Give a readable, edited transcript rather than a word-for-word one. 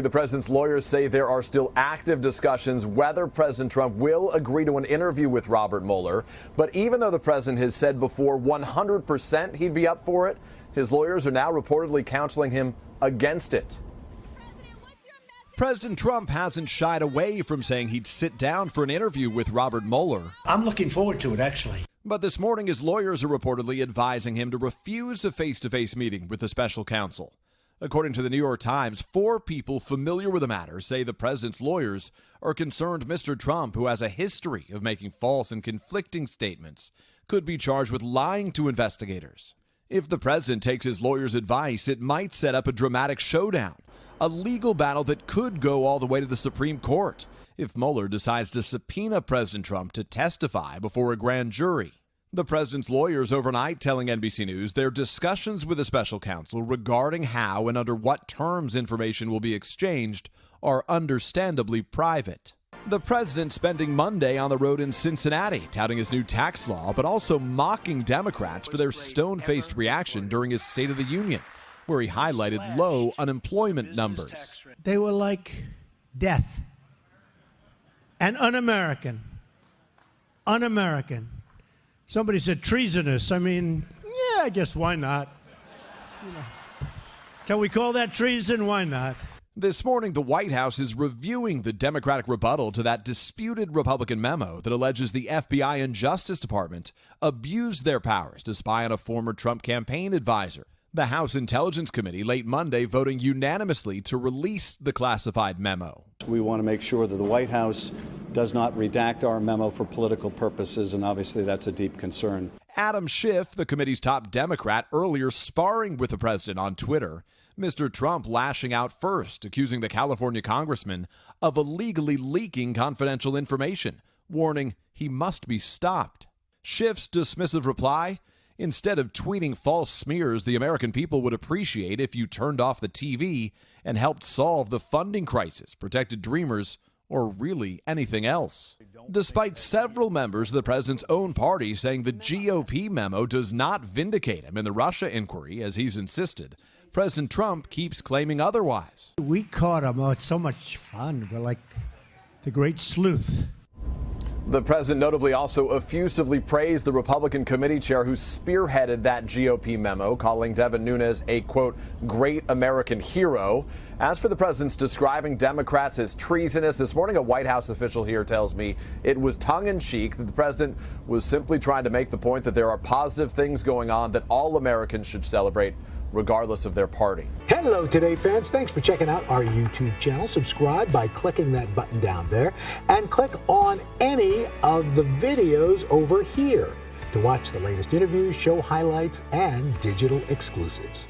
The president's lawyers say there are still active discussions whether President Trump will agree to an interview with Robert Mueller. But even though the president has said before 100% he'd be up for it, his lawyers are now reportedly counseling him against it. President Trump hasn't shied away from saying he'd sit down for an interview with Robert Mueller. I'm looking forward to it, actually. But this morning, his lawyers are reportedly advising him to refuse a face-to-face meeting with the special counsel. According to the New York Times, 4 people familiar with the matter say the president's lawyers are concerned Mr. Trump, who has a history of making false and conflicting statements, could be charged with lying to investigators. If the president takes his lawyers' advice, it might set up a dramatic showdown, a legal battle that could go all the way to the Supreme Court if Mueller decides to subpoena President Trump to testify before a grand jury. The president's lawyers overnight telling NBC News their discussions with the special counsel regarding how and under what terms information will be exchanged are understandably private. The president spending Monday on the road in Cincinnati, touting his new tax law, but also mocking Democrats for their stone-faced reaction during his State of the Union, where he highlighted low unemployment numbers. They were like death and un-American. Un-American. Somebody said treasonous. I mean, yeah, I guess why not? You know. Can we call that treason? Why not? This morning, the White House is reviewing the Democratic rebuttal to that disputed Republican memo that alleges the FBI and Justice Department abused their powers to spy on a former Trump campaign advisor. The House Intelligence Committee late Monday voting unanimously to release the classified memo. We want to make sure that the White House does not redact our memo for political purposes, and obviously that's a deep concern. Adam Schiff, the committee's top Democrat, earlier sparring with the president on Twitter. Mr. Trump lashing out first, accusing the California congressman of illegally leaking confidential information, warning he must be stopped. Schiff's dismissive reply: instead of tweeting false smears the American people would appreciate if you turned off the TV and helped solve the funding crisis, protected dreamers, or really anything else. Despite several members of the president's own party saying the GOP memo does not vindicate him in the Russia inquiry, as he's insisted, President Trump keeps claiming otherwise. We caught him. Oh, it's so much fun. We're like the great sleuth. The president notably also effusively praised the Republican committee chair who spearheaded that GOP memo, calling Devin Nunes a, quote, great American hero. As for the president's describing Democrats as treasonous, this morning a White House official here tells me it was tongue-in-cheek, that the president was simply trying to make the point that there are positive things going on that all Americans should celebrate, regardless of their party. Hello, Today fans. Thanks for checking out our YouTube channel. Subscribe by clicking that button down there and click on any of the videos over here to watch the latest interviews, show highlights, and digital exclusives.